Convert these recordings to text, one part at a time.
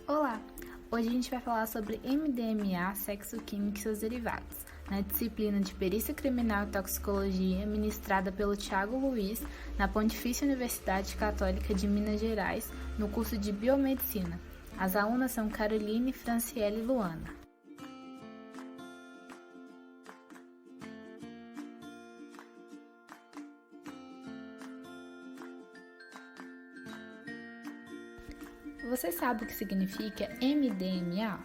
Olá! Hoje a gente vai falar sobre MDMA, sexo-química e seus derivados, na disciplina de Perícia Criminal e Toxicologia, ministrada pelo Thiago Luiz, na Pontifícia Universidade Católica de Minas Gerais, no curso de Biomedicina. As alunas são Caroline, Franciele e Luana. Você sabe o que significa MDMA?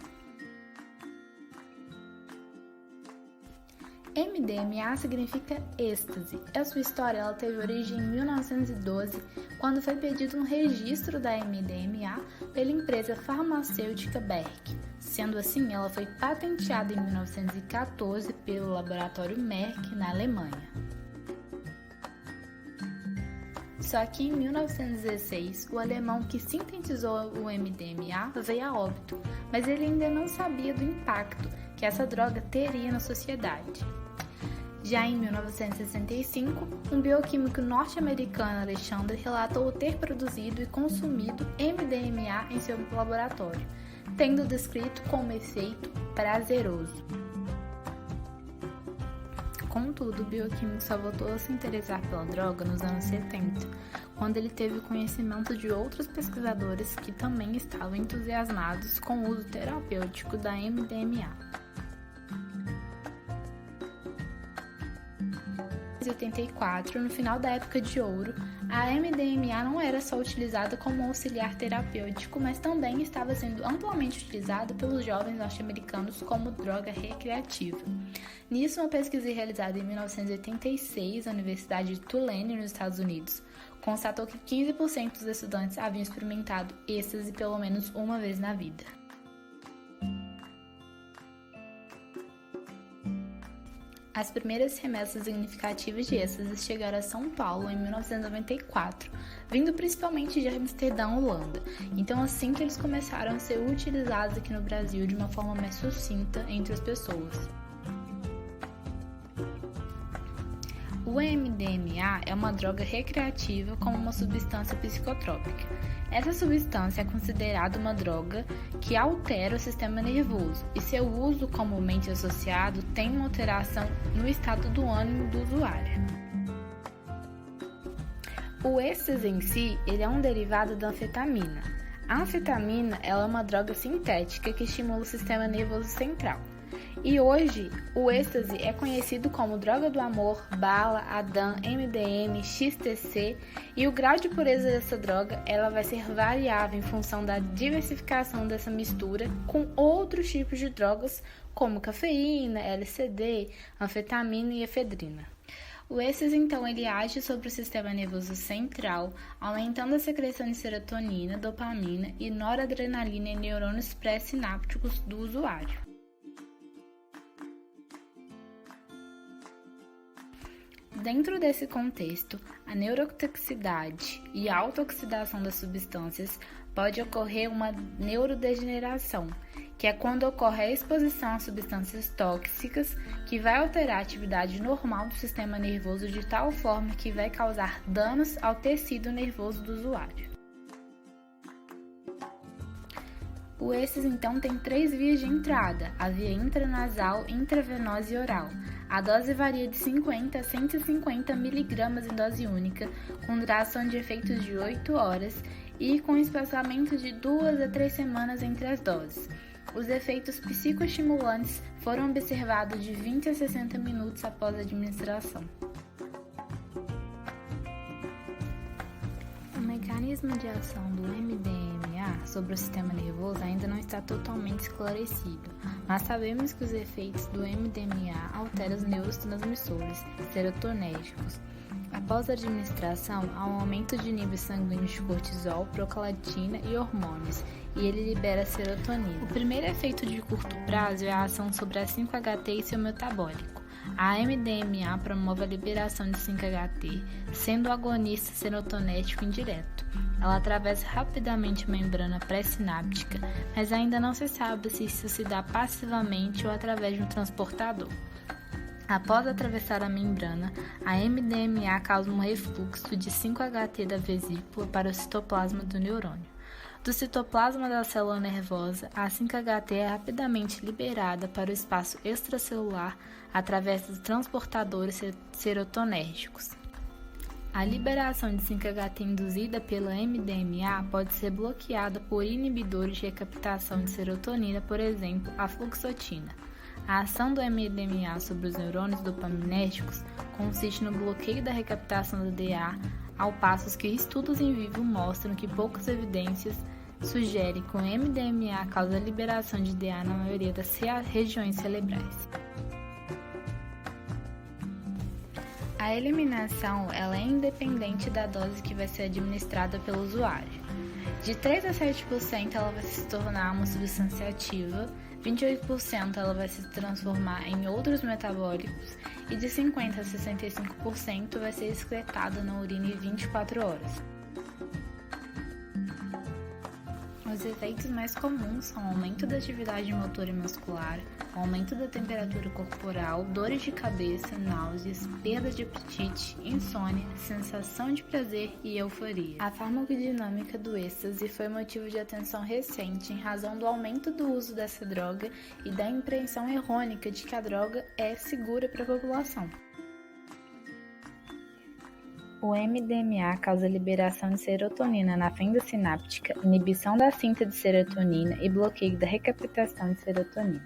MDMA significa êxtase. A sua história teve origem em 1912, quando foi pedido um registro da MDMA pela empresa farmacêutica Merck. Sendo assim, ela foi patenteada em 1914 pelo laboratório Merck, na Alemanha. Só que em 1916, o alemão que sintetizou o MDMA veio a óbito, mas ele ainda não sabia do impacto que essa droga teria na sociedade. Já em 1965, um bioquímico norte-americano, Alexander, relatou ter produzido e consumido MDMA em seu laboratório, tendo descrito como efeito prazeroso. Contudo, o bioquímico só voltou a se interessar pela droga nos anos 70, quando ele teve conhecimento de outros pesquisadores que também estavam entusiasmados com o uso terapêutico da MDMA. Em 1984, no final da época de ouro, a MDMA não era só utilizada como auxiliar terapêutico, mas também estava sendo amplamente utilizada pelos jovens norte-americanos como droga recreativa. Nisso, uma pesquisa realizada em 1986 na Universidade de Tulane, nos Estados Unidos, constatou que 15% dos estudantes haviam experimentado êxtase pelo menos uma vez na vida. As primeiras remessas significativas de êxtase chegaram a São Paulo em 1994, vindo principalmente de Amsterdã, Holanda. Então, assim que eles começaram a ser utilizados aqui no Brasil de uma forma mais sucinta entre as pessoas. O MDMA é uma droga recreativa como uma substância psicotrópica. Essa substância é considerada uma droga que altera o sistema nervoso e seu uso comumente associado tem uma alteração no estado do ânimo do usuário. O êxtase em si, ele é um derivado da anfetamina. A anfetamina ela é uma droga sintética que estimula o sistema nervoso central. E hoje, o êxtase é conhecido como droga do amor, bala, Adam, MDM, XTC, e o grau de pureza dessa droga ela vai ser variável em função da diversificação dessa mistura com outros tipos de drogas como cafeína, LSD, anfetamina e efedrina. O êxtase, então, ele age sobre o sistema nervoso central, aumentando a secreção de serotonina, dopamina e noradrenalina em neurônios pré-sinápticos do usuário. Dentro desse contexto, a neurotoxicidade e a autooxidação das substâncias pode ocorrer uma neurodegeneração, que é quando ocorre a exposição a substâncias tóxicas que vai alterar a atividade normal do sistema nervoso de tal forma que vai causar danos ao tecido nervoso do usuário. O êxtase, então, tem 3 vias de entrada, a via intranasal, intravenosa e oral. A dose varia de 50 a 150 mg em dose única, com duração de efeitos de 8 horas e com espaçamento de 2 a 3 semanas entre as doses. Os efeitos psicoestimulantes foram observados de 20 a 60 minutos após a administração. O mecanismo de ação do MDMA sobre o sistema nervoso ainda não está totalmente esclarecido, mas sabemos que os efeitos do MDMA alteram os neurotransmissores serotonérgicos. Após a administração, há um aumento de níveis sanguíneos de cortisol, prolactina e hormônios, e ele libera serotonina. O primeiro efeito de curto prazo é a ação sobre a 5-HT e seu metabólico. A MDMA promove a liberação de 5-HT, sendo o agonista serotonético indireto. Ela atravessa rapidamente a membrana pré-sináptica, mas ainda não se sabe se isso se dá passivamente ou através de um transportador. Após atravessar a membrana, a MDMA causa um refluxo de 5-HT da vesícula para o citoplasma do neurônio. Do citoplasma da célula nervosa, a 5-HT é rapidamente liberada para o espaço extracelular através dos transportadores serotonérgicos. A liberação de 5-HT induzida pela MDMA pode ser bloqueada por inibidores de recaptação de serotonina, por exemplo, a fluoxetina. A ação do MDMA sobre os neurônios dopaminérgicos consiste no bloqueio da recaptação do DA, ao passo que estudos em vivo mostram que poucas evidências sugerem que o MDMA causa a liberação de DA na maioria das regiões cerebrais. A eliminação ela é independente da dose que vai ser administrada pelo usuário. De 3 a 7% ela vai se tornar uma substância ativa, 28% ela vai se transformar em outros metabólicos e de 50 a 65% vai ser excretada na urina em 24 horas. Os efeitos mais comuns são aumento da atividade motora e muscular, aumento da temperatura corporal, dores de cabeça, náuseas, perda de apetite, insônia, sensação de prazer e euforia. A farmacodinâmica do êxtase foi motivo de atenção recente em razão do aumento do uso dessa droga e da impressão errônea de que a droga é segura para a população. O MDMA causa liberação de serotonina na fenda sináptica, inibição da síntese de serotonina e bloqueio da recaptação de serotonina.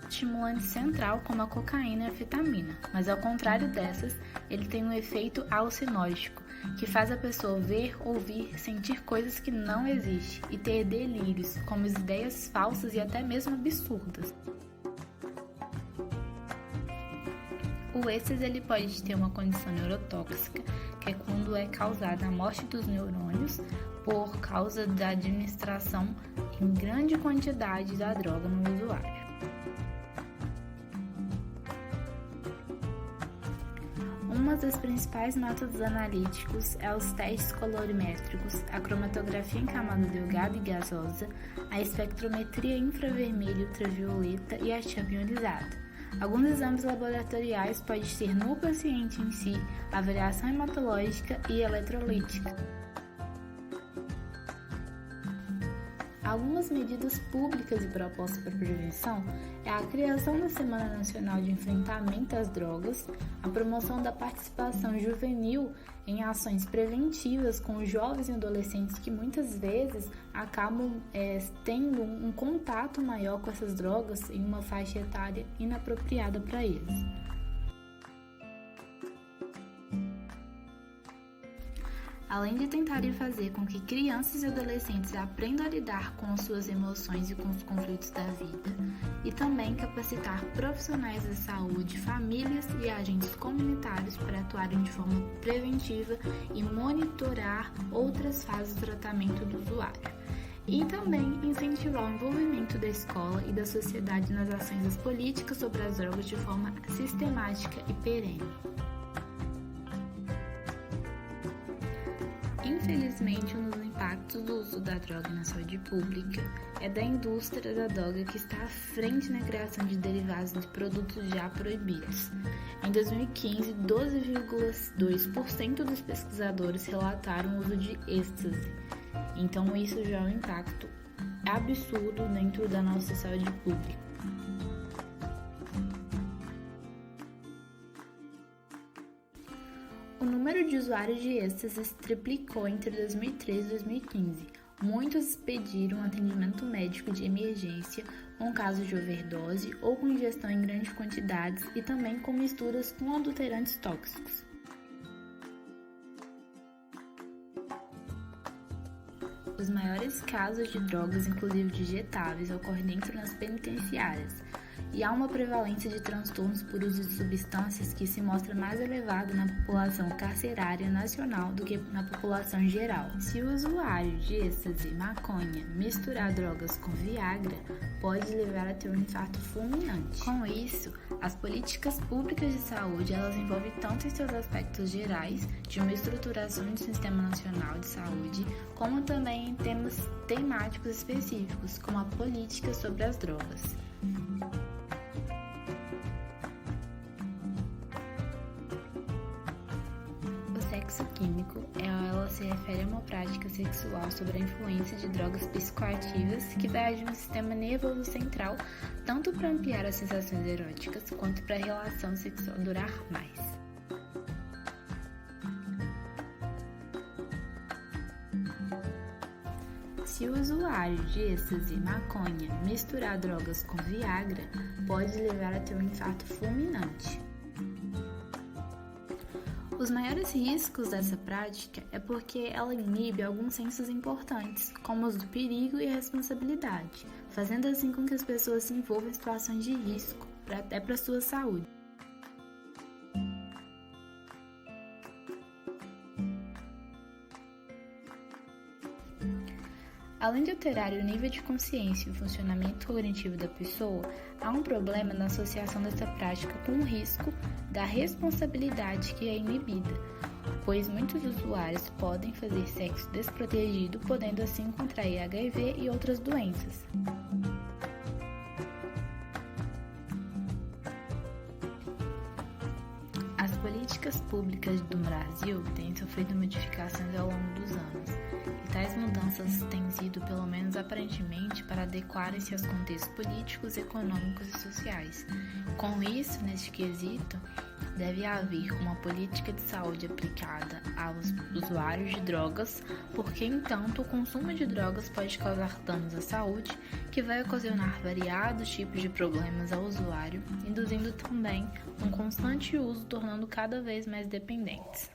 Estimulante central como a cocaína e a anfetamina, mas ao contrário dessas, ele tem um efeito alucinógeno, que faz a pessoa ver, ouvir, sentir coisas que não existem e ter delírios, como ideias falsas e até mesmo absurdas. O êxtase ele pode ter uma condição neurotóxica, que é quando é causada a morte dos neurônios por causa da administração em grande quantidade da droga no usuário. Um dos principais métodos analíticos é os testes colorimétricos, a cromatografia em camada delgada e gasosa, a espectrometria infravermelha e ultravioleta e a chapa ionizada. Alguns exames laboratoriais podem ser no paciente em si, avaliação hematológica e eletrolítica. Algumas medidas públicas e propostas para prevenção é a criação da Semana Nacional de Enfrentamento às Drogas, a promoção da participação juvenil em ações preventivas com jovens e adolescentes que muitas vezes acabam tendo um contato maior com essas drogas em uma faixa etária inapropriada para eles. Além de tentarem fazer com que crianças e adolescentes aprendam a lidar com as suas emoções e com os conflitos da vida, e também capacitar profissionais da saúde, famílias e agentes comunitários para atuarem de forma preventiva e monitorar outras fases do tratamento do usuário. E também incentivar o envolvimento da escola e da sociedade nas ações das políticas sobre as drogas de forma sistemática e perene. Infelizmente, um dos impactos do uso da droga na saúde pública é da indústria da droga que está à frente na criação de derivados de produtos já proibidos. Em 2015, 12,2% dos pesquisadores relataram o uso de êxtase. Então, isso já é um impacto absurdo dentro da nossa saúde pública. O número de usuários de êxtase triplicou entre 2013 e 2015. Muitos pediram atendimento médico de emergência com casos de overdose ou com ingestão em grandes quantidades e também com misturas com adulterantes tóxicos. Os maiores casos de drogas, inclusive de injetáveis, ocorrem dentro das penitenciárias. E há uma prevalência de transtornos por uso de substâncias que se mostra mais elevada na população carcerária nacional do que na população em geral. Se o usuário de êxtase, maconha, misturar drogas com Viagra, pode levar a ter um infarto fulminante. Com isso, as políticas públicas de saúde elas envolvem tanto em seus aspectos gerais, de uma estruturação do Sistema Nacional de Saúde, como também em temas temáticos específicos, como a política sobre as drogas. O sexo químico é ela se refere a uma prática sexual sob a influência de drogas psicoativas que vai agir no sistema nervoso central, tanto para ampliar as sensações eróticas quanto para a relação sexual durar mais. Se o usuário de êxtase, maconha, misturar drogas com Viagra, pode levar a ter um infarto fulminante. Os maiores riscos dessa prática é porque ela inibe alguns sensos importantes, como os do perigo e a responsabilidade, fazendo assim com que as pessoas se envolvam em situações de risco, até para a sua saúde. Além de alterar o nível de consciência e o funcionamento cognitivo da pessoa, há um problema na associação dessa prática com o risco da responsabilidade que é inibida, pois muitos usuários podem fazer sexo desprotegido, podendo assim contrair HIV e outras doenças. As políticas públicas do Brasil têm sofrido modificações ao longo dos anos, e tais mudanças têm sido, pelo menos aparentemente, para adequarem-se aos contextos políticos, econômicos e sociais. Com isso, neste quesito, deve haver uma política de saúde aplicada aos usuários de drogas, porque, entanto, o consumo de drogas pode causar danos à saúde, que vai ocasionar variados tipos de problemas ao usuário, induzindo também um constante uso, tornando cada vez mais dependentes.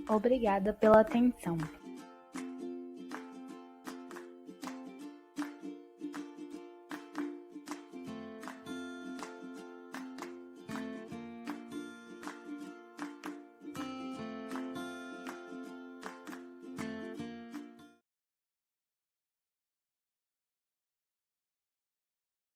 Obrigada pela atenção.